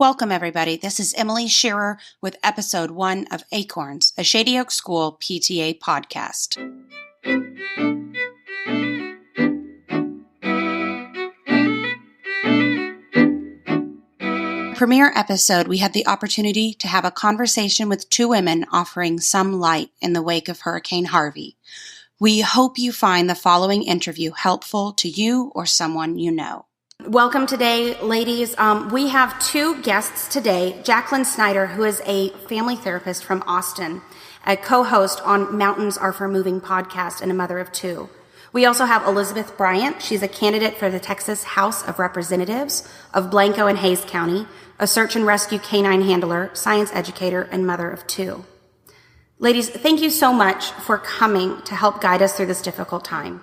Welcome, everybody. This is Emily Shearer with episode 1 of ACORNS, a Shady Oak School PTA podcast. Premiere episode, we had the opportunity to have a conversation with two women offering some light in the wake of Hurricane Harvey. We hope you find the following interview helpful to you or someone you know. Welcome today, ladies. We have two guests today. Jaclyn Snyder, who is a family therapist from Austin, a co-host on Mountains Are for Moving podcast and a mother of two. We also have Elizabeth Bryant. She's a candidate for the Texas House of Representatives of Blanco and Hays County, a search and rescue canine handler, science educator, and mother of two. Ladies, thank you so much for coming to help guide us through this difficult time.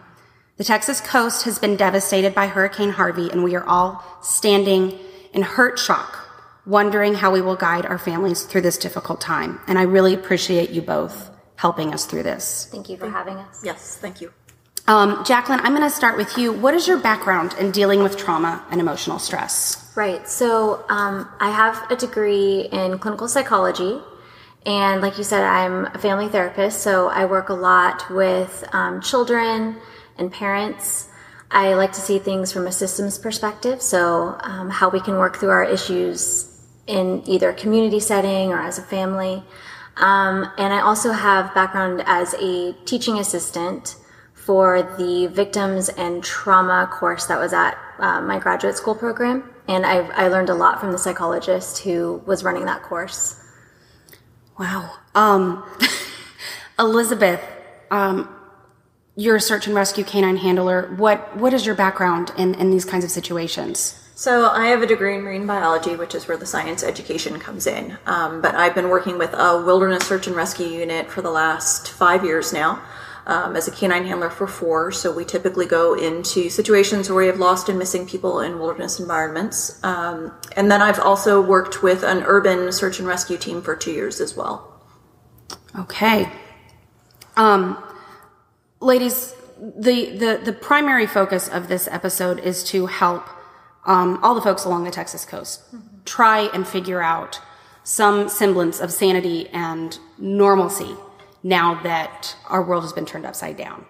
The Texas coast has been devastated by Hurricane Harvey, and we are all standing in hurt shock, wondering how we will guide our families through this difficult time. And I really appreciate you both helping us through this. Thank you for having us. Yes, thank you. Jaclyn, I'm going to start with you. What is your background in dealing with trauma and emotional stress? Right. So I have a degree in clinical psychology. And like you said, I'm a family therapist. So I work a lot with children and parents. I like to see things from a systems perspective. So how we can work through our issues in either a community setting or as a family. And I also have background as a teaching assistant for the victims and trauma course that was at my graduate school program. And I learned a lot from the psychologist who was running that course. Wow. Elizabeth, you're a search and rescue canine handler. What is your background in these kinds of situations? So I have a degree in marine biology, which is where the science education comes in. But I've been working with a wilderness search and rescue unit for the last 5 years now. As a canine handler for 4, so we typically go into situations where we have lost and missing people in wilderness environments. And then I've also worked with an urban search and rescue team for 2 years as well. Okay. Ladies, the primary focus of this episode is to help all the folks along the Texas coast try and figure out some semblance of sanity and normalcy now that our world has been turned upside down.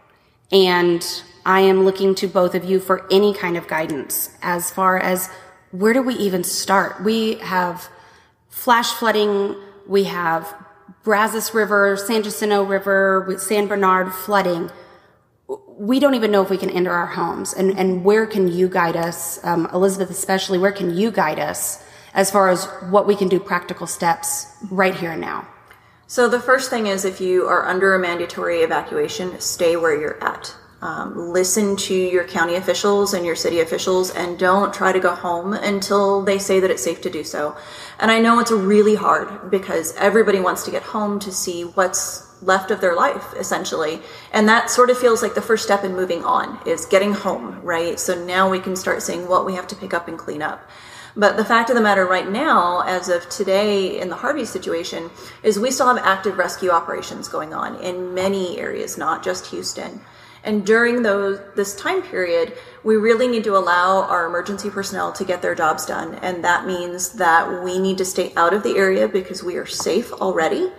And I am looking to both of you for any kind of guidance as far as where do we even start? We have flash flooding, we have Brazos River, San Jacinto River, San Bernard flooding. We don't even know if we can enter our homes. And where can you guide us, Elizabeth especially, where can you guide us as far as what we can do, practical steps right here and now? So the first thing is, if you are under a mandatory evacuation, stay where you're at. Listen to your county officials and your city officials, and don't try to go home until they say that it's safe to do so. And I know it's really hard because everybody wants to get home to see what's left of their life, essentially. And that sort of feels like the first step in moving on is getting home, right? So now we can start seeing what we have to pick up and clean up. But the fact of the matter right now, as of today in the Harvey situation, is we still have active rescue operations going on in many areas, not just Houston. And during this time period, we really need to allow our emergency personnel to get their jobs done. And that means that we need to stay out of the area because we are safe already.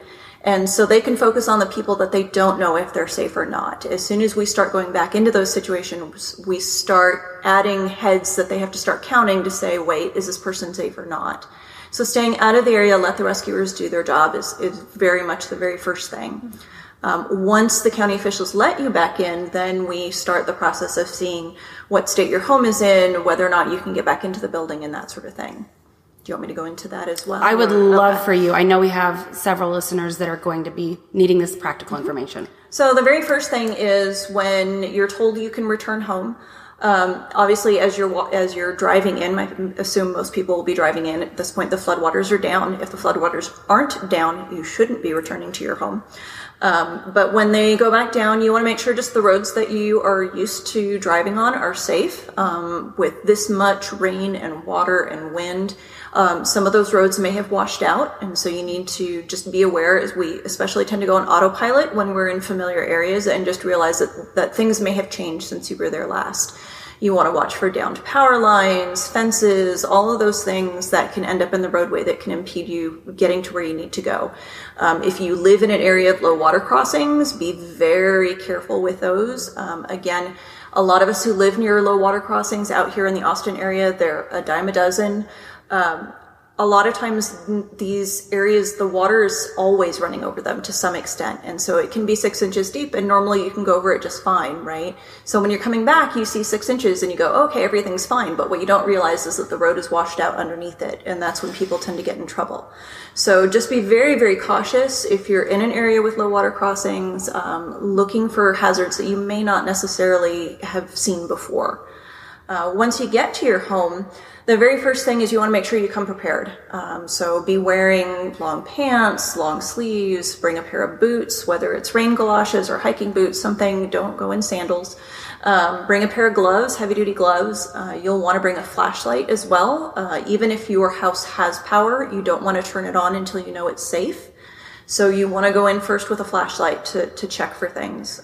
And so they can focus on the people that they don't know if they're safe or not. As soon as we start going back into those situations, we start adding heads that they have to start counting to say, wait, is this person safe or not? So staying out of the area, let the rescuers do their job is very much the very first thing. Once the county officials let you back in, then we start the process of seeing what state your home is in, whether or not you can get back into the building and that sort of thing. Do you want me to go into that as well? I would love for you. I know we have several listeners that are going to be needing this practical information. So the very first thing is when you're told you can return home. Obviously, as you're driving in, I assume most people will be driving in. At this point, the floodwaters are down. If the floodwaters aren't down, you shouldn't be returning to your home. But when they go back down, you want to make sure just the roads that you are used to driving on are safe. With this much rain and water and wind, some of those roads may have washed out, and so you need to just be aware, as we especially tend to go on autopilot when we're in familiar areas, and just realize that things may have changed since you were there last. You want to watch for downed power lines, fences, all of those things that can end up in the roadway that can impede you getting to where you need to go. If you live in an area of low water crossings, be very careful with those. Again, a lot of us who live near low water crossings out here in the Austin area, they're a dime a dozen. A lot of times these areas, the water is always running over them to some extent. And so it can be 6 inches deep, and normally you can go over it just fine, right? So when you're coming back, you see 6 inches and you go, okay, everything's fine. But what you don't realize is that the road is washed out underneath it. And that's when people tend to get in trouble. So just be very, very cautious if you're in an area with low water crossings, looking for hazards that you may not necessarily have seen before. Once you get to your home, the very first thing is you want to make sure you come prepared. So be wearing long pants, long sleeves, bring a pair of boots, whether it's rain galoshes or hiking boots, something, don't go in sandals. Bring a pair of gloves, heavy duty gloves. You'll want to bring a flashlight as well. Even if your house has power, you don't want to turn it on until you know it's safe. So you want to go in first with a flashlight to check for things.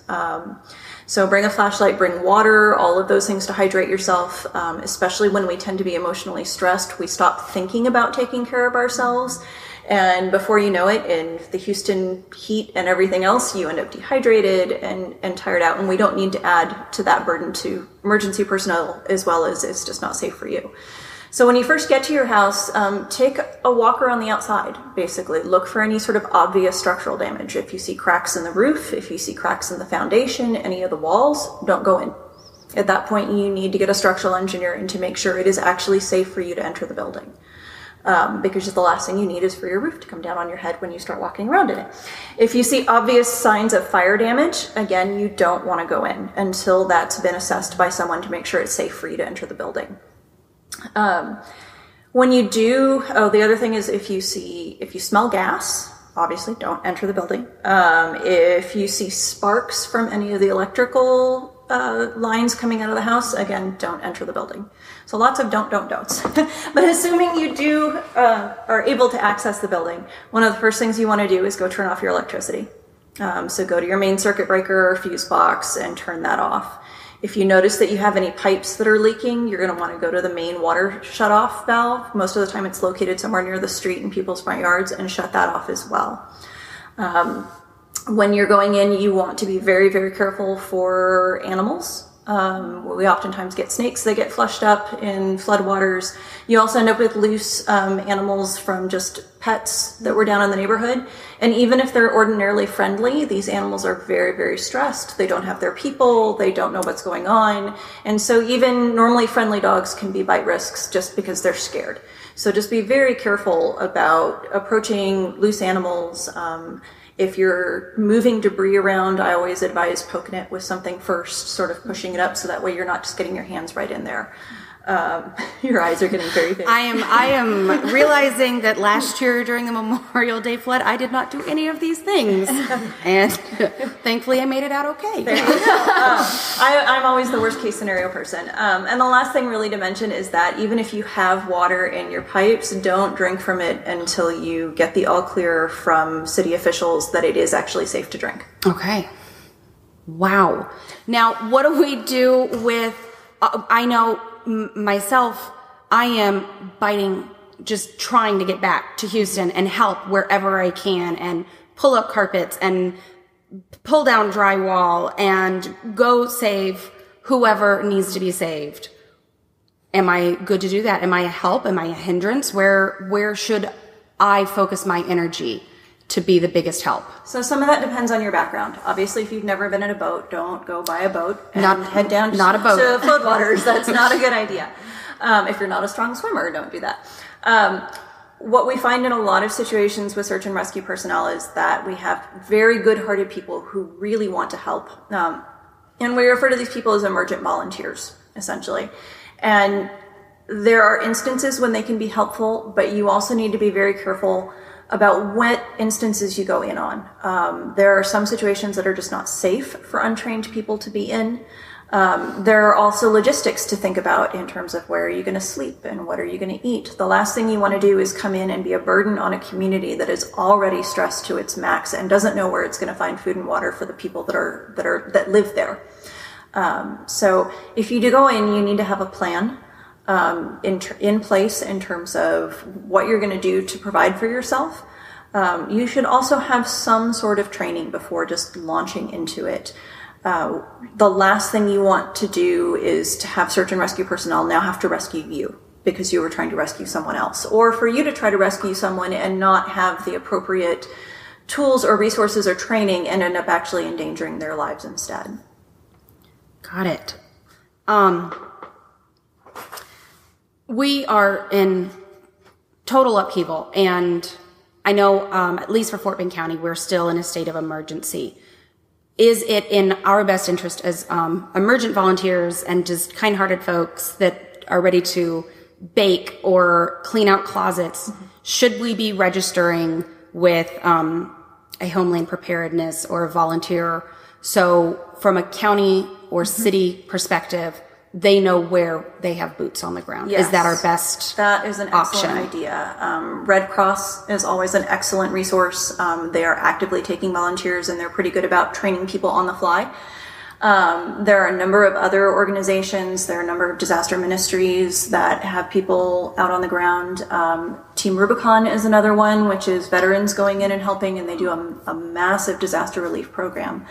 So bring a flashlight, bring water, all of those things to hydrate yourself, especially when we tend to be emotionally stressed. We stop thinking about taking care of ourselves. And before you know it, in the Houston heat and everything else, you end up dehydrated and tired out. And we don't need to add to that burden to emergency personnel, as well as it's just not safe for you. So when you first get to your house, take a walk around the outside, basically. Look for any sort of obvious structural damage. If you see cracks in the roof, if you see cracks in the foundation, any of the walls, don't go in. At that point, you need to get a structural engineer in to make sure it is actually safe for you to enter the building. Because the last thing you need is for your roof to come down on your head when you start walking around in it. If you see obvious signs of fire damage, again, you don't want to go in until that's been assessed by someone to make sure it's safe for you to enter the building. When you do, the other thing is if you smell gas, obviously don't enter the building. If you see sparks from any of the electrical lines coming out of the house, again, don't enter the building. So lots of don'ts. But assuming you are able to access the building, one of the first things you want to do is go turn off your electricity. So go to your main circuit breaker or fuse box and turn that off. If you notice that you have any pipes that are leaking, you're going to want to go to the main water shutoff valve. Most of the time it's located somewhere near the street in people's front yards, and shut that off as well. When you're going in, you want to be very, very careful for animals. We oftentimes get snakes that get flushed up in floodwaters. You also end up with loose animals from just pets that were down in the neighborhood. And even if they're ordinarily friendly, these animals are very, very stressed. They don't have their people. They don't know what's going on. And so even normally friendly dogs can be bite risks just because they're scared. So just be very careful about approaching loose animals. If you're moving debris around, I always advise poking it with something first, sort of pushing it up so that way you're not just getting your hands right in there. Your eyes are getting very big. I am realizing that last year during the Memorial Day flood, I did not do any of these things. And thankfully I made it out okay. There you go. I'm always the worst case scenario person. And the last thing really to mention is that even if you have water in your pipes, don't drink from it until you get the all clear from city officials that it is actually safe to drink. Okay. Wow. Now, what do we do with, I know myself, I am just trying to get back to Houston and help wherever I can and pull up carpets and pull down drywall and go save whoever needs to be saved. Am I good to do that? Am I a help? Am I a hindrance? Where should I focus my energy to be the biggest help? So some of that depends on your background. Obviously, if you've never been in a boat, don't go buy a boat and head down to floodwaters. That's not a good idea. If you're not a strong swimmer, don't do that. What we find in a lot of situations with search and rescue personnel is that we have very good-hearted people who really want to help. And we refer to these people as emergent volunteers, essentially. And there are instances when they can be helpful, but you also need to be very careful about what instances you go in on. There are some situations that are just not safe for untrained people to be in. There are also logistics to think about in terms of where are you going to sleep and what are you going to eat. The last thing you want to do is come in and be a burden on a community that is already stressed to its max and doesn't know where it's going to find food and water for the people that live there. So if you do go in, you need to have a plan in place in terms of what you're going to do to provide for yourself. You should also have some sort of training before just launching into it. The last thing you want to do is to have search and rescue personnel now have to rescue you because you were trying to rescue someone else, or for you to try to rescue someone and not have the appropriate tools or resources or training and end up actually endangering their lives instead. Got it. We are in total upheaval, and I know, at least for Fort Bend County, we're still in a state of emergency. Is it in our best interest as emergent volunteers and just kind-hearted folks that are ready to bake or clean out closets, should we be registering with a Homeland Preparedness or a volunteer? So from a county or city perspective, they know where they have boots on the ground. Yes. Is that our best That is an option? excellent idea. Red Cross is always an excellent resource. They are actively taking volunteers, and they're pretty good about training people on the fly. There are a number of other organizations. There are a number of disaster ministries that have people out on the ground. Team Rubicon is another one, which is veterans going in and helping, and they do a massive disaster relief program.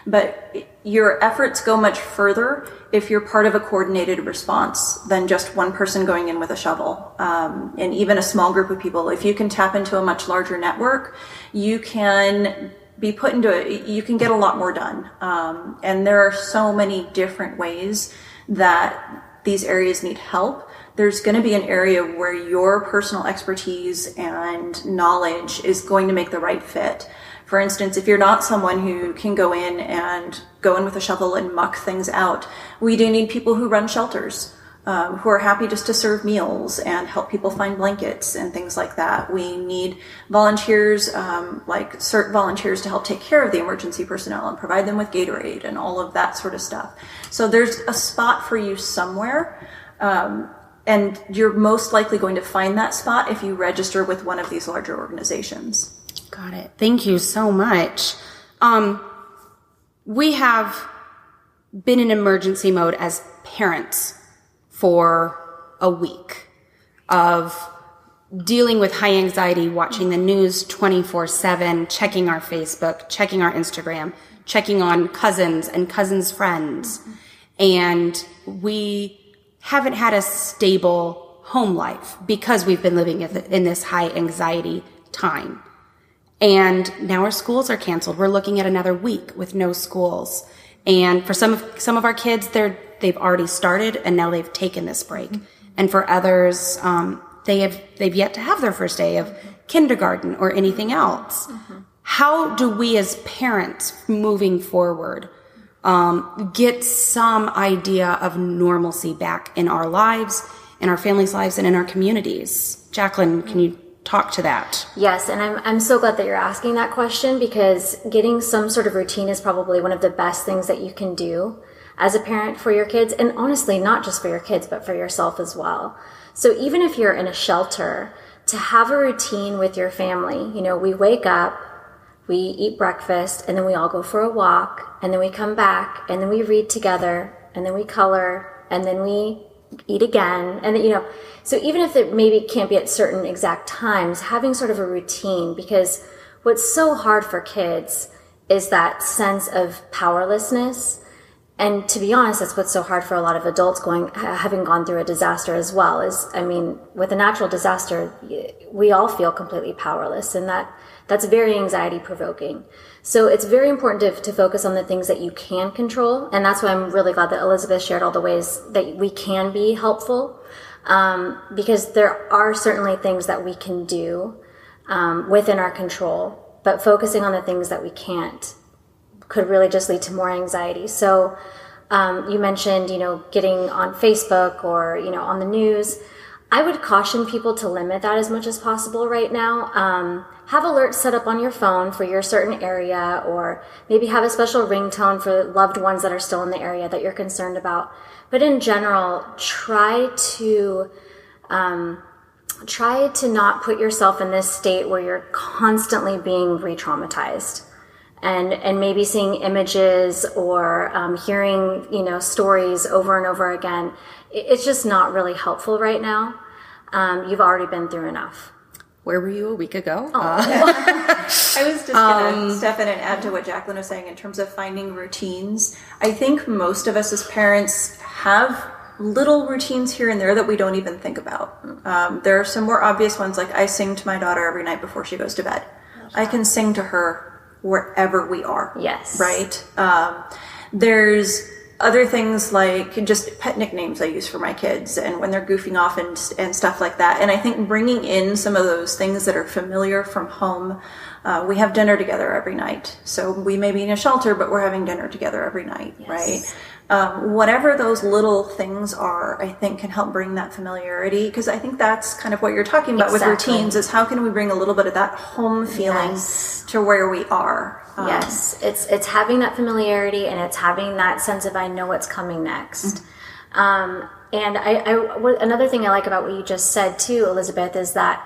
But your efforts go much further if you're part of a coordinated response than just one person going in with a shovel. And even a small group of people, if you can tap into a much larger network, you can be put into it, you can get a lot more done. And there are so many different ways that these areas need help. There's going to be an area where your personal expertise and knowledge is going to make the right fit. For instance, if you're not someone who can go in with a shovel and muck things out, we do need people who run shelters, who are happy just to serve meals and help people find blankets and things like that. We need volunteers, like CERT volunteers, to help take care of the emergency personnel and provide them with Gatorade and all of that sort of stuff. So there's a spot for you somewhere, and you're most likely going to find that spot if you register with one of these larger organizations. Got it. Thank you so much. We have been in emergency mode as parents for a week of dealing with high anxiety, watching the news 24/7, checking our Facebook, checking our Instagram, checking on cousins and cousins' friends. And we haven't had a stable home life because we've been living in this high anxiety time. And now our schools are canceled. We're looking at another week with no schools. And for some of our kids, they've already started and now they've taken this break. And for others, they've yet to have their first day of kindergarten or anything else. How do we as parents moving forward get some idea of normalcy back in our lives, in our families' lives, and in our communities? Jaclyn, can you talk to that? Yes, and I'm so glad that you're asking that question, because getting some sort of routine is probably one of the best things that you can do as a parent for your kids, and honestly, not just for your kids, but for yourself as well. So even if you're in a shelter, to have a routine with your family, we wake up, we eat breakfast, and then we all go for a walk, and then we come back, and then we read together, and then we color, and then we eat again. And so even if it maybe can't be at certain exact times, having sort of a routine, because what's so hard for kids is that sense of powerlessness. And to be honest, that's what's so hard for a lot of adults having gone through a disaster as well. With a natural disaster, we all feel completely powerless, and that's very anxiety provoking. So it's very important to focus on the things that you can control. And that's why I'm really glad that Elizabeth shared all the ways that we can be helpful. Because there are certainly things that we can do, within our control, but focusing on the things that we can't could really just lead to more anxiety. So, you mentioned, getting on Facebook or, on the news. I would caution people to limit that as much as possible right now. Have alerts set up on your phone for your certain area, or maybe have a special ringtone for loved ones that are still in the area that you're concerned about. But in general, try to not put yourself in this state where you're constantly being re-traumatized. and maybe seeing images or hearing, stories over and over again, it's just not really helpful right now. You've already been through enough. Where were you a week ago? I was just going to step in and add to what Jaclyn was saying in terms of finding routines. I think most of us as parents have little routines here and there that we don't even think about. There are some more obvious ones, like I sing to my daughter every night before she goes to bed. I can sing to her wherever we are. Yes. Right? There's other things like just pet nicknames I use for my kids and when they're goofing off and stuff like that. And I think bringing in some of those things that are familiar from home. We have dinner together every night. So we may be in a shelter, but we're having dinner together every night, right? Whatever those little things are, I think can help bring that familiarity. Because I think that's kind of what you're talking about with routines, is how can we bring a little bit of that home feeling to where we are. Yes, it's having that familiarity, and it's having that sense of I know what's coming next. And another thing I like about what you just said too, Elizabeth, is that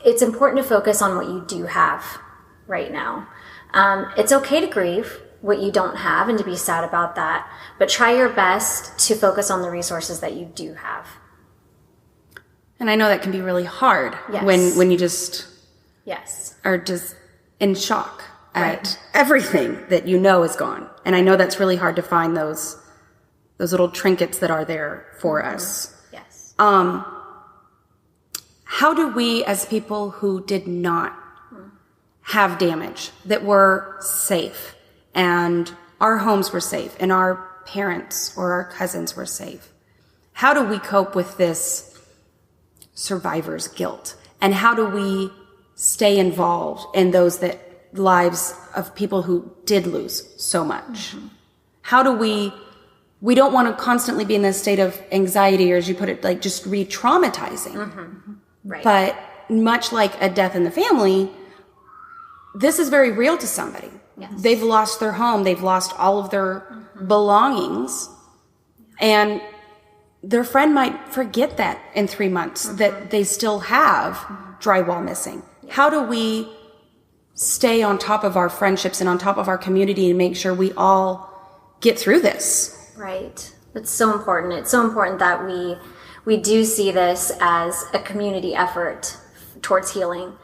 it's important to focus on what you do have right now. It's okay to grieve what you don't have and to be sad about that, but try your best to focus on the resources that you do have. And I know that can be really hard when you just are just in shock at everything that you know is gone. And I know that's really hard to find those little trinkets that are there for us. Yes. How do we, as people who did not have damage, that were safe, and our homes were safe, and our parents or our cousins were safe, how do we cope with this survivor's guilt? And how do we stay involved in those lives of people who did lose so much? How do we don't want to constantly be in this state of anxiety, or as you put it, like just re-traumatizing. Right. But much like a death in the family, this is very real to somebody. Yes. They've lost their home. They've lost all of their belongings. And their friend might forget that in 3 months, that they still have drywall missing. How do we stay on top of our friendships and on top of our community and make sure we all get through this? Right. It's so important. It's so important that we do see this as a community effort towards healing.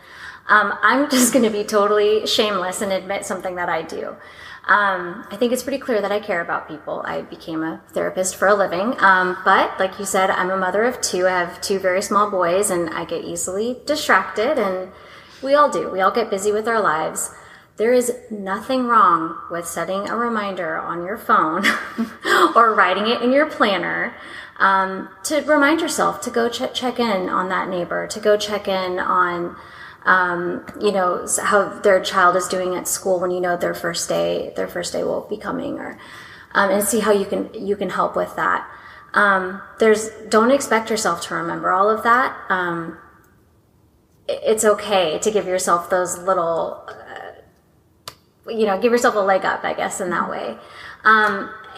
I'm just going to be totally shameless and admit something that I do. I think it's pretty clear that I care about people. I became a therapist for a living. But like you said, I'm a mother of two. I have two very small boys, and I get easily distracted, and we all do. We all get busy with our lives. There is nothing wrong with setting a reminder on your phone or writing it in your planner to remind yourself to go check in on that neighbor, to go check in on how their child is doing at school when their first day will be coming, or and see how you can help with that. Don't expect yourself to remember all of that. It's okay to give yourself those little, give yourself a leg up, I guess, in that way.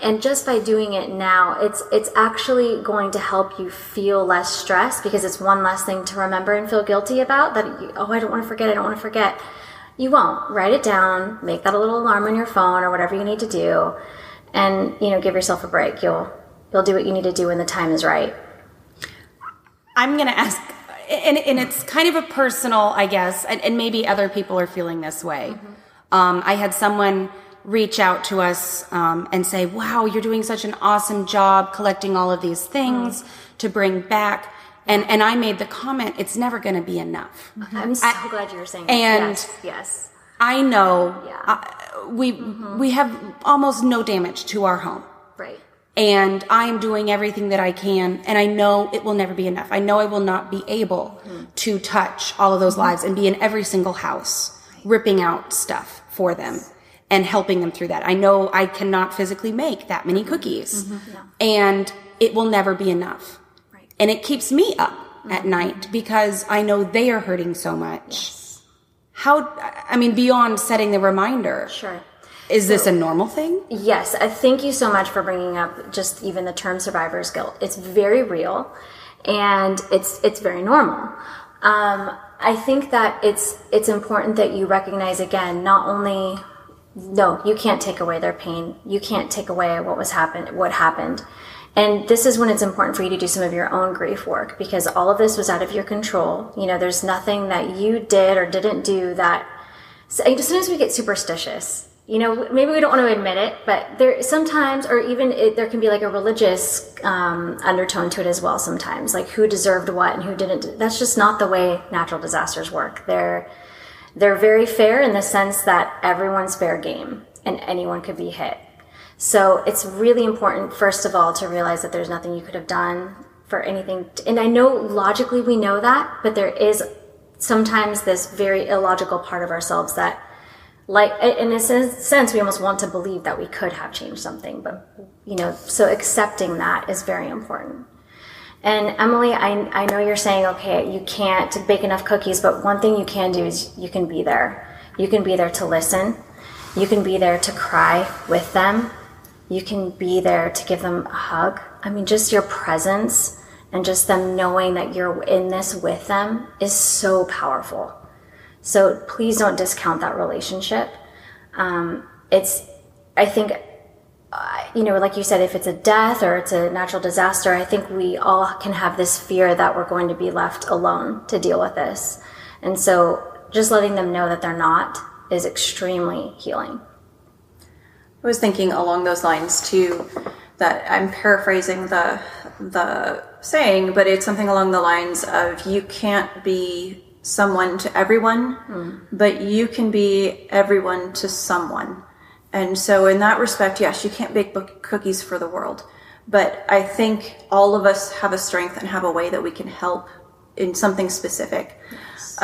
And just by doing it now, it's actually going to help you feel less stressed, because it's one less thing to remember and feel guilty about, that, I don't want to forget. You won't. Write it down, make that a little alarm on your phone or whatever you need to do, and, give yourself a break. You'll do what you need to do when the time is right. I'm going to ask, and it's kind of a personal, I guess, and maybe other people are feeling this way. I had someone reach out to us and say, wow, you're doing such an awesome job collecting all of these things to bring back. And I made the comment, it's never going to be enough. I'm so glad you were saying that. And yes. I know we have almost no damage to our home. Right. And I'm doing everything that I can, and I know it will never be enough. I know I will not be able to touch all of those lives and be in every single house, ripping out stuff for them and helping them through that. I know I cannot physically make that many cookies, and it will never be enough. Right. And it keeps me up at night because I know they are hurting so much. Yes. Beyond setting the reminder. Sure. Is this a normal thing? Yes. Thank you so much for bringing up just even the term survivor's guilt. It's very real, and it's very normal. I think that it's important that you recognize, again, not only, no, you can't take away their pain. You can't take away what happened. And this is when it's important for you to do some of your own grief work, because all of this was out of your control. There's nothing that you did or didn't do that. Sometimes we get superstitious. Maybe we don't want to admit it, but there sometimes, or even there can be like a religious undertone to it as well sometimes, like who deserved what and who didn't. That's just not the way natural disasters work. They're very fair in the sense that everyone's fair game and anyone could be hit. So it's really important, first of all, to realize that there's nothing you could have done for anything. And I know logically we know that, but there is sometimes this very illogical part of ourselves that, like, in a sense, we almost want to believe that we could have changed something. But, so accepting that is very important. And Emily, I know you're saying, okay, you can't bake enough cookies, but one thing you can do is you can be there. You can be there to listen. You can be there to cry with them. You can be there to give them a hug. I mean, just your presence and just them knowing that you're in this with them is so powerful. So please don't discount that relationship. I think, like you said, if it's a death or it's a natural disaster, I think we all can have this fear that we're going to be left alone to deal with this. And so just letting them know that they're not is extremely healing. I was thinking along those lines too, that I'm paraphrasing the saying, but it's something along the lines of you can't be someone to everyone, but you can be everyone to someone. And so in that respect, yes, you can't bake cookies for the world, but I think all of us have a strength and have a way that we can help in something specific. Yes.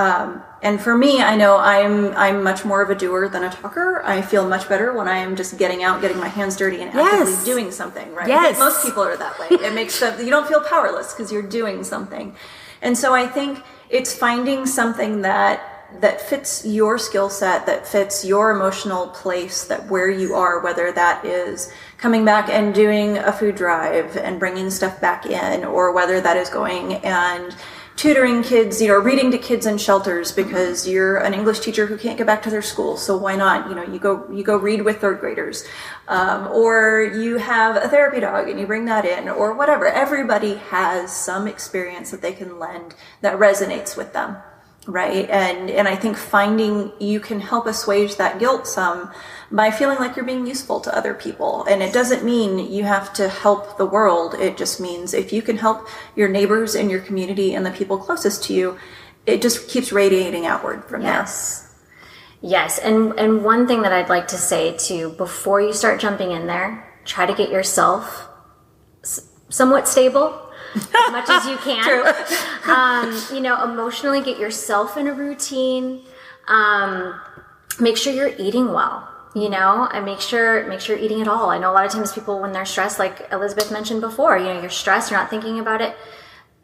And for me, I know I'm much more of a doer than a talker. I feel much better when I am just getting out, getting my hands dirty and actively doing something, right? Yes. Most people are that way. It makes them, you don't feel powerless because you're doing something. And so I think it's finding something that fits your skill set, that fits your emotional place, that where you are, whether that is coming back and doing a food drive and bringing stuff back in, or whether that is going and tutoring kids, reading to kids in shelters because you're an English teacher who can't get back to their school. So why not, you go read with third graders, or you have a therapy dog and you bring that in, or whatever. Everybody has some experience that they can lend that resonates with them. Right. And I think finding you can help assuage that guilt some by feeling like you're being useful to other people. And it doesn't mean you have to help the world. It just means if you can help your neighbors in your community and the people closest to you, it just keeps radiating outward from there. Yes. And one thing that I'd like to say too, before you start jumping in there, try to get yourself somewhat stable. As much as you can. True. Emotionally get yourself in a routine. Make sure you're eating well, and make sure you're eating it all. I know a lot of times people, when they're stressed, like Elizabeth mentioned before, you're stressed, you're not thinking about it.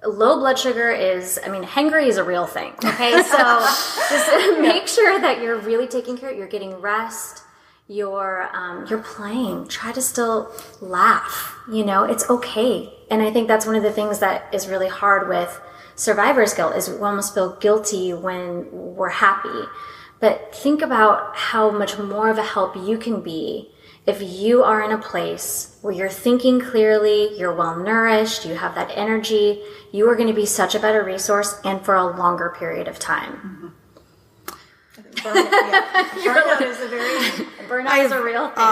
Low blood sugar hangry is a real thing. Okay. So just make sure that you're really taking care of it. You're getting rest. You're playing. Try to still laugh. It's okay. And I think that's one of the things that is really hard with survivor's guilt is we almost feel guilty when we're happy. But think about how much more of a help you can be if you are in a place where you're thinking clearly, you're well nourished, you have that energy. You are going to be such a better resource and for a longer period of time. Mm-hmm. Burnout is a real thing.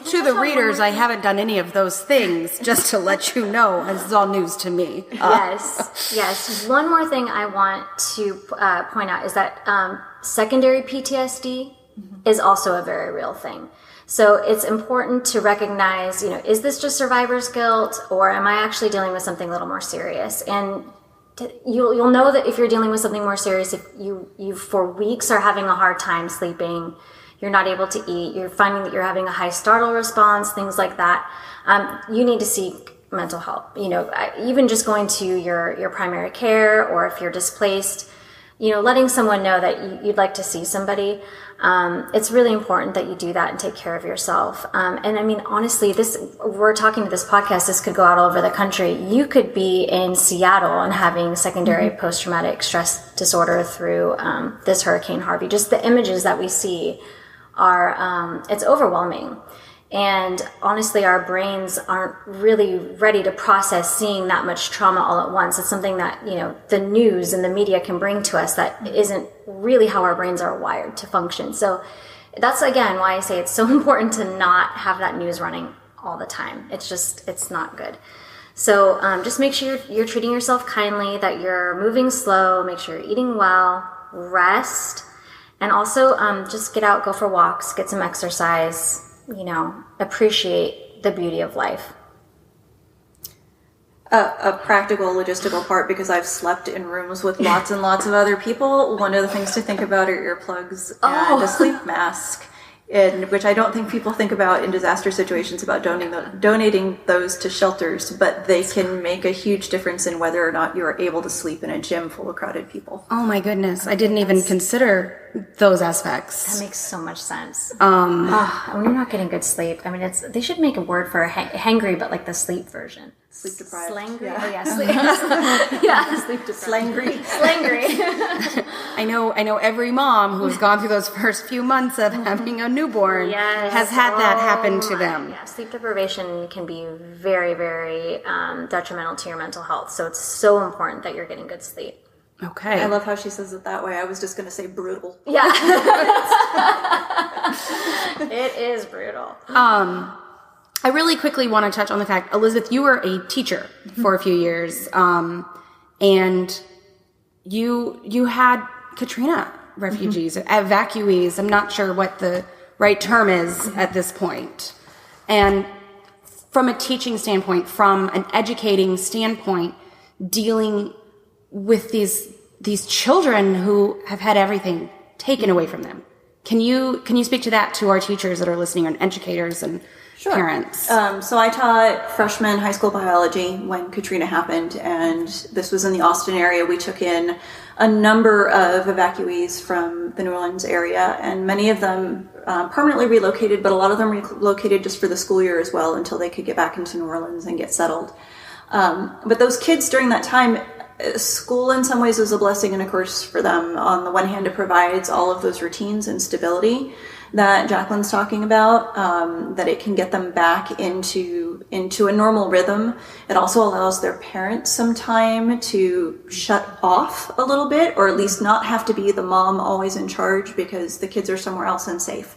To the readers, I haven't done any of those things, just to let you know. This is all news to me. Yes. One more thing I want to point out is that secondary PTSD is also a very real thing. So it's important to recognize, is this just survivor's guilt, or am I actually dealing with something a little more serious? And you'll know that if you're dealing with something more serious, if you for weeks are having a hard time sleeping, you're not able to eat, you're finding that you're having a high startle response, things like that, you need to seek mental help. Even just going to your primary care, or if you're displaced, letting someone know that you'd like to see somebody, it's really important that you do that and take care of yourself. And I mean, honestly, we're talking to this podcast, this could go out all over the country. You could be in Seattle and having secondary post-traumatic stress disorder through this Hurricane Harvey. Just the images that we see are, it's overwhelming. And honestly, our brains aren't really ready to process seeing that much trauma all at once. It's something that, the news and the media can bring to us that isn't really how our brains are wired to function. So that's, again, why I say it's so important to not have that news running all the time. It's not good. So just make sure you're treating yourself kindly, that you're moving slow, make sure you're eating well, rest, and also just get out, go for walks, get some exercise, appreciate the beauty of life. A practical, logistical part, because I've slept in rooms with lots and lots of other people, one of the things to think about are earplugs and a sleep mask, which I don't think people think about in disaster situations, about donating those to shelters, but they can make a huge difference in whether or not you are able to sleep in a gym full of crowded people. Oh my goodness, I didn't even consider those aspects. That makes so much sense. When you're not getting good sleep, I mean, they should make a word for hangry, but like the sleep version. Sleep deprived. Slangry? Yeah. Oh, yeah, sleep deprived. Slangry. I know every mom who's gone through those first few months of having a newborn has had that happen to them. Yeah, sleep deprivation can be very, very detrimental to your mental health. So it's so important that you're getting good sleep. Okay. I love how she says it that way. I was just going to say brutal. Yeah. It is brutal. I really quickly want to touch on the fact, Elizabeth, you were a teacher for a few years, and you had Katrina refugees, evacuees. I'm not sure what the right term is at this point. And from a teaching standpoint, from an educating standpoint, dealing with these children who have had everything taken away from them. Can you speak to that to our teachers that are listening, and educators and parents? So I taught freshman high school biology when Katrina happened, and this was in the Austin area. We took in a number of evacuees from the New Orleans area, and many of them permanently relocated, but a lot of them relocated just for the school year as well until they could get back into New Orleans and get settled. But those kids during that time, school in some ways was a blessing and a curse for them. On the one hand, it provides all of those routines and stability that Jaclyn's talking about, that it can get them back into a normal rhythm. It also allows their parents some time to shut off a little bit, or at least not have to be the mom always in charge because the kids are somewhere else and safe.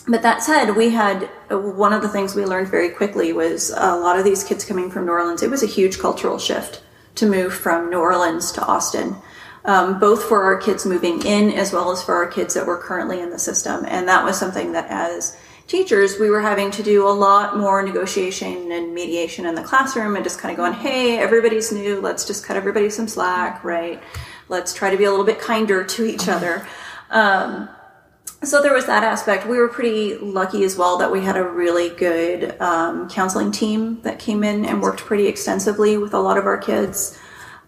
But that said, we had one of the things we learned very quickly was a lot of these kids coming from New Orleans. It was a huge cultural shift to move from New Orleans to Austin, both for our kids moving in as well as for our kids that were currently in the system. And that was something that as teachers, we were having to do a lot more negotiation and mediation in the classroom, and just kind of going, hey, everybody's new. Let's just cut everybody some slack, right? Let's try to be a little bit kinder to each other. So there was that aspect. We were pretty lucky as well that we had a really good counseling team that came in and worked pretty extensively with a lot of our kids.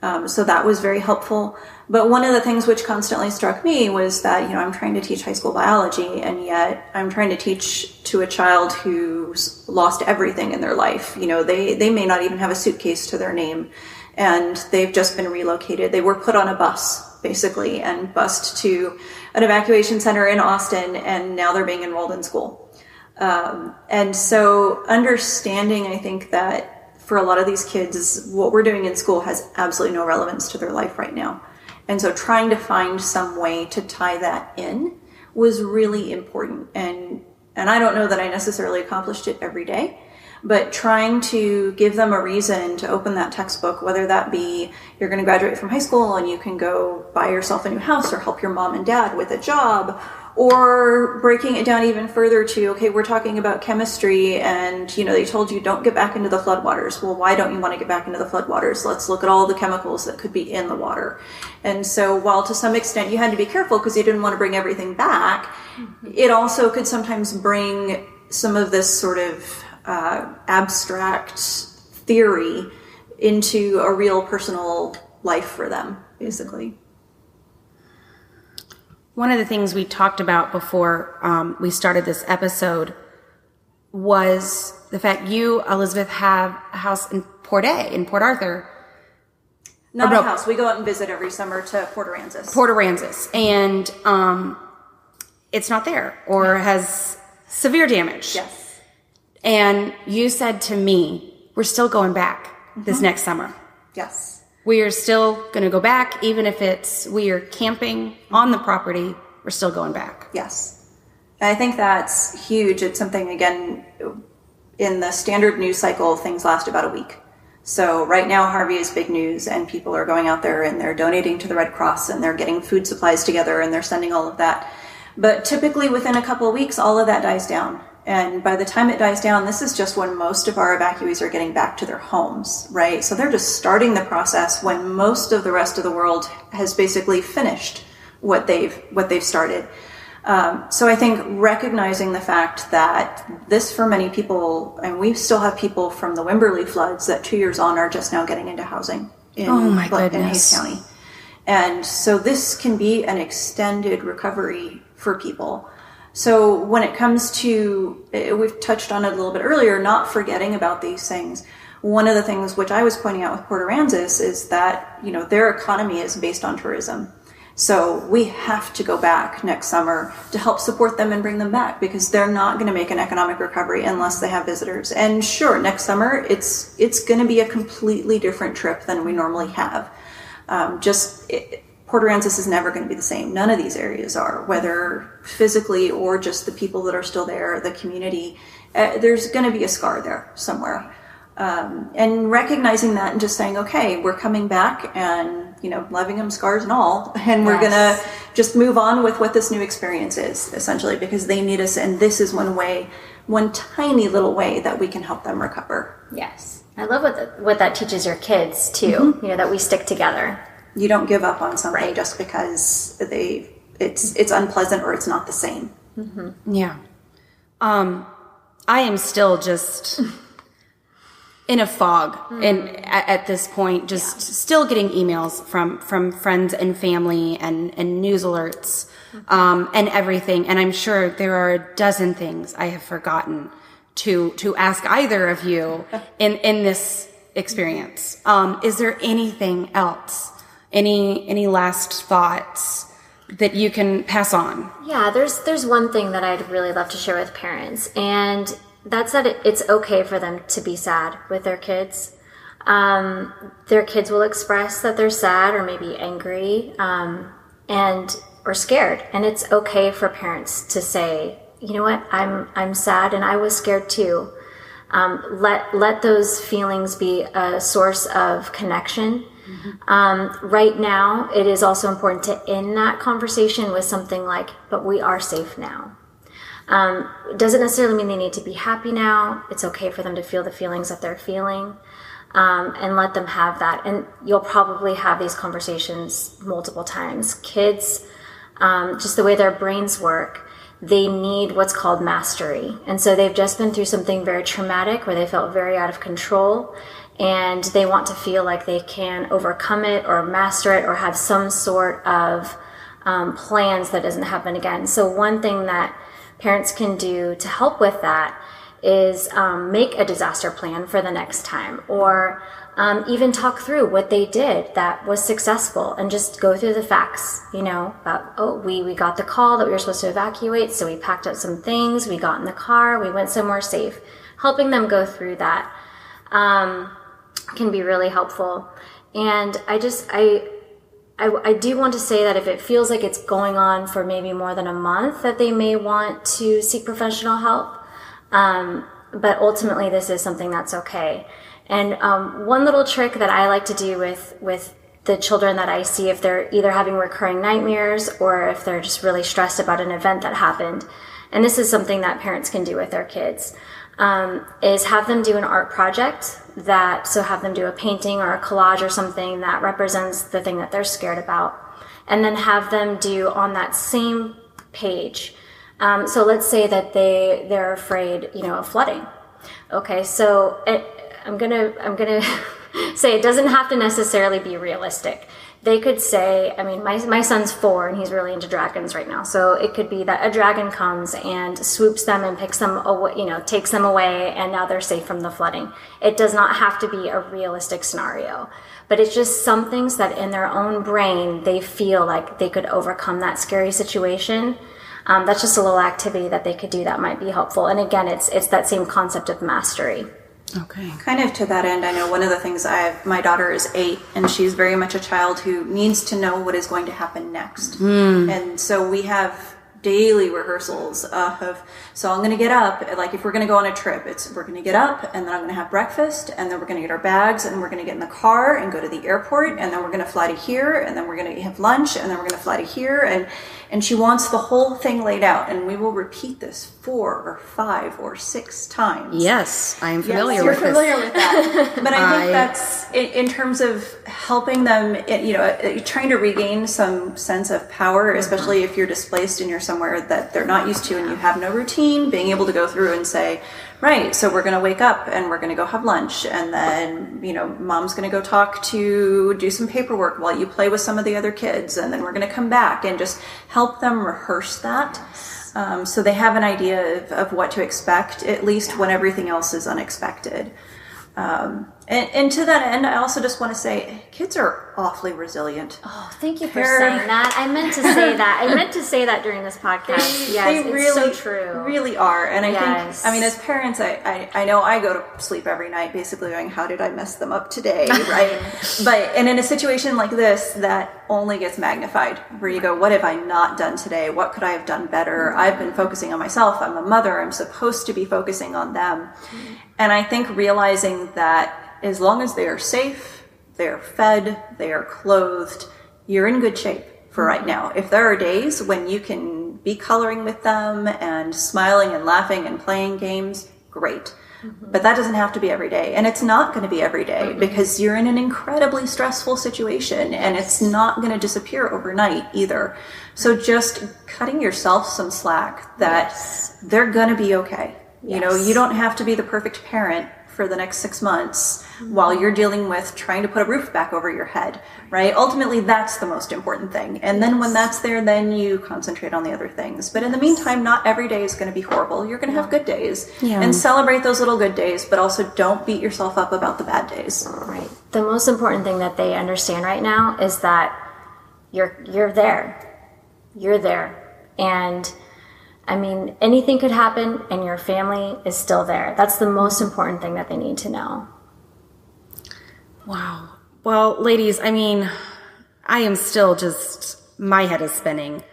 So that was very helpful. But one of the things which constantly struck me was that, I'm trying to teach high school biology, and yet I'm trying to teach to a child who's lost everything in their life. They may not even have a suitcase to their name, and they've just been relocated. They were put on a bus, basically, and bused to an evacuation center in Austin, and now they're being enrolled in school. And so understanding, I think, that for a lot of these kids, what we're doing in school has absolutely no relevance to their life right now. And so trying to find some way to tie that in was really important. And I don't know that I necessarily accomplished it every day, but trying to give them a reason to open that textbook, whether that be you're going to graduate from high school and you can go buy yourself a new house or help your mom and dad with a job, or breaking it down even further to, okay, we're talking about chemistry and, they told you don't get back into the floodwaters. Well, why don't you want to get back into the floodwaters? Let's look at all the chemicals that could be in the water. And so while to some extent you had to be careful because you didn't want to bring everything back, it also could sometimes bring some of this sort of abstract theory into a real personal life for them, basically. One of the things we talked about before we started this episode was the fact you, Elizabeth, have a house in Port Arthur. Not a house. We go out and visit every summer to Port Aransas. And it's not there or has severe damage. Yes. And you said to me, we're still going back this next summer. Yes. We are still going to go back, even if we are camping on the property, we're still going back. Yes. And I think that's huge. It's something, again, in the standard news cycle, things last about a week. So right now, Harvey is big news, and people are going out there and they're donating to the Red Cross and they're getting food supplies together and they're sending all of that. But typically within a couple of weeks, all of that dies down. And by the time it dies down, this is just when most of our evacuees are getting back to their homes, right? So they're just starting the process when most of the rest of the world has basically finished what they've started. So I think recognizing the fact that this, for many people, and we still have people from the Wimberley floods that 2 years on are just now getting into housing in Hays County. And so this can be an extended recovery for people. So when it comes to, we've touched on it a little bit earlier, not forgetting about these things. One of the things which I was pointing out with Port Aransas is that, their economy is based on tourism. So we have to go back next summer to help support them and bring them back, because they're not going to make an economic recovery unless they have visitors. And sure, next summer, it's going to be a completely different trip than we normally have. Port Aransas is never going to be the same. None of these areas are, whether physically or just the people that are still there, the community. There's going to be a scar there somewhere. And recognizing that and just saying, okay, we're coming back and, loving them, scars and all, and we're going to just move on with what this new experience is, essentially, because they need us, and this is one tiny little way that we can help them recover. Yes. I love what that teaches your kids, too, that we stick together. You don't give up on something just because it's unpleasant or it's not the same. Mm-hmm. Yeah. I am still just in a fog at this point, still getting emails from friends and family and news alerts and everything. And I'm sure there are a dozen things I have forgotten to ask either of you in this experience. Is there anything else? Any last thoughts that you can pass on? Yeah, there's one thing that I'd really love to share with parents, and that's that it's okay for them to be sad with their kids. Their kids will express that they're sad or maybe angry or scared, and it's okay for parents to say, you know what, I'm sad and I was scared too. Let those feelings be a source of connection. Mm-hmm. Right now, it is also important to end that conversation with something like, but we are safe now. It doesn't necessarily mean they need to be happy now. It's okay for them to feel the feelings that they're feeling, and let them have that. And you'll probably have these conversations multiple times. Kids, just the way their brains work, they need what's called mastery. And so they've just been through something very traumatic where they felt very out of control, and they want to feel like they can overcome it or master it or have some sort of plans that doesn't happen again. So one thing that parents can do to help with that is make a disaster plan for the next time, or even talk through what they did that was successful and just go through the facts, about, we got the call that we were supposed to evacuate, so we packed up some things, we got in the car, we went somewhere safe. Helping them go through that can be really helpful. And I do want to say that if it feels like it's going on for maybe more than a month, that they may want to seek professional help. But ultimately, this is something that's okay. And one little trick that I like to do with the children that I see, if they're either having recurring nightmares or if they're just really stressed about an event that happened, and this is something that parents can do with their kids, is have them do an art project so have them do a painting or a collage or something that represents the thing that they're scared about, and then have them do on that same page. So let's say that they're afraid, of flooding. Okay, so I'm gonna say it doesn't have to necessarily be realistic. They could say, I mean, my son's 4 and he's really into dragons right now. So it could be that a dragon comes and swoops them and picks them away, takes them away, and now they're safe from the flooding. It does not have to be a realistic scenario, but it's just some things that in their own brain, they feel like they could overcome that scary situation. That's just a little activity that they could do that might be helpful. And again, it's that same concept of mastery. Okay. Kind of to that end, I know one of the things my daughter is 8, and she's very much a child who needs to know what is going to happen next. And so we have daily rehearsals so I'm going to get up, like if we're going to go on a trip, we're going to get up, and then I'm going to have breakfast, and then we're going to get our bags, and we're going to get in the car and go to the airport, and then we're going to fly to here, and then we're going to have lunch, and then we're going to fly to here, and she wants the whole thing laid out, and we will repeat this 4 or 5 or 6 times. Yes, I am familiar you're with familiar with that. But I think that's in terms of helping them, trying to regain some sense of power, especially if you're displaced and you're somewhere that they're not used to and you have no routine, being able to go through and say, right, so we're going to wake up and we're going to go have lunch, and then, mom's going to go do some paperwork while you play with some of the other kids, and then we're going to come back, and just help them rehearse that. So they have an idea of what to expect, at least when everything else is unexpected. And to that end, I also just want to say, kids are awfully resilient. Oh, thank you for saying that. I meant to say that. I meant to say that during this podcast. Yes, they it's so true. Really are. And I think, as parents, I know I go to sleep every night basically going, how did I mess them up today, right? And in a situation like this, that only gets magnified, where you go, what have I not done today? What could I have done better? I've been focusing on myself. I'm a mother. I'm supposed to be focusing on them. And I think realizing that as long as they are safe, they are fed, they are clothed, you're in good shape for right now. If there are days when you can be coloring with them and smiling and laughing and playing games, great. But that doesn't have to be every day. And it's not going to be every day because you're in an incredibly stressful situation, and it's not going to disappear overnight either. So just cutting yourself some slack that they're going to be okay. You don't have to be the perfect parent for the next 6 months while you're dealing with trying to put a roof back over your head, right? Ultimately, that's the most important thing. And then when that's there, then you concentrate on the other things. But in the meantime, not every day is going to be horrible. You're going to have good days and celebrate those little good days, but also don't beat yourself up about the bad days. Right. The most important thing that they understand right now is that you're there. You're there. And anything could happen and your family is still there. That's the most important thing that they need to know. Wow. Well, ladies, I am still my head is spinning,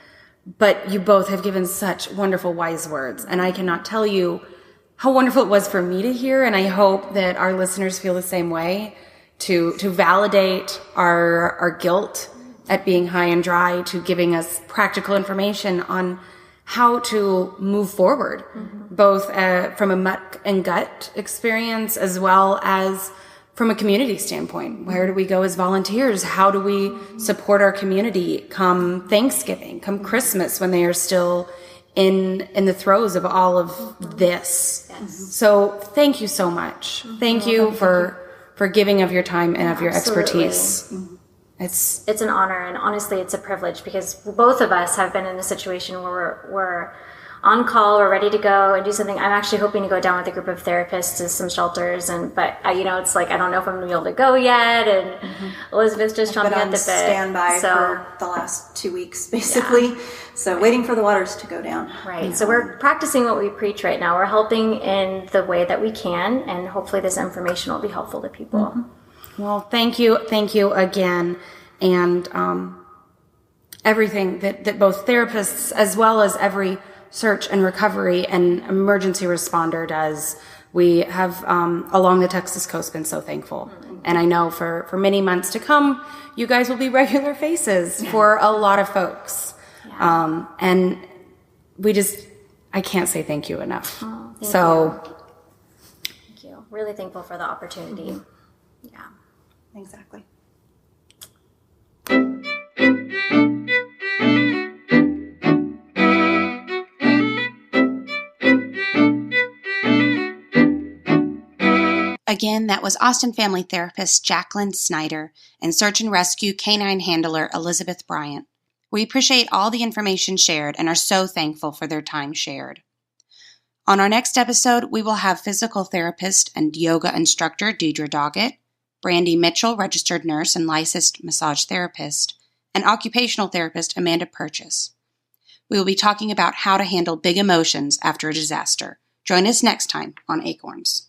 but you both have given such wonderful, wise words. And I cannot tell you how wonderful it was for me to hear. And I hope that our listeners feel the same way, to validate our guilt at being high and dry, to giving us practical information on how to move forward, both from a muck and gut experience as well as from a community standpoint. Where do we go as volunteers? How do we support our community come Thanksgiving, come Christmas, when they are still in the throes of all of this? So thank you so much. Thank you for giving of your time and of your expertise. It's an honor, and honestly, it's a privilege, because both of us have been in a situation where we're on call, we're ready to go and do something. I'm actually hoping to go down with a group of therapists to some shelters, but it's like I don't know if I'm going to be able to go yet, and Elizabeth's just chomping at the bit. Standby for the last 2 weeks, basically. So waiting for the waters to go down. Right. So we're practicing what we preach right now. We're helping in the way that we can, and hopefully this information will be helpful to people. Well, thank you again, and everything that both therapists as well as every search and recovery and emergency responder does. We have along the Texas coast been so thankful, and I know for many months to come, you guys will be regular faces for a lot of folks, and I can't say thank you enough. Thank you. Really thankful for the opportunity. Yeah. Exactly. Again, that was Austin family therapist Jaclyn Snyder and search and rescue canine handler Elizabeth Bryant. We appreciate all the information shared and are so thankful for their time shared. On our next episode, we will have physical therapist and yoga instructor Deidre Doggett, Brandy Mitchell, registered nurse and licensed massage therapist, and occupational therapist Amanda Purchase. We will be talking about how to handle big emotions after a disaster. Join us next time on ACORNS.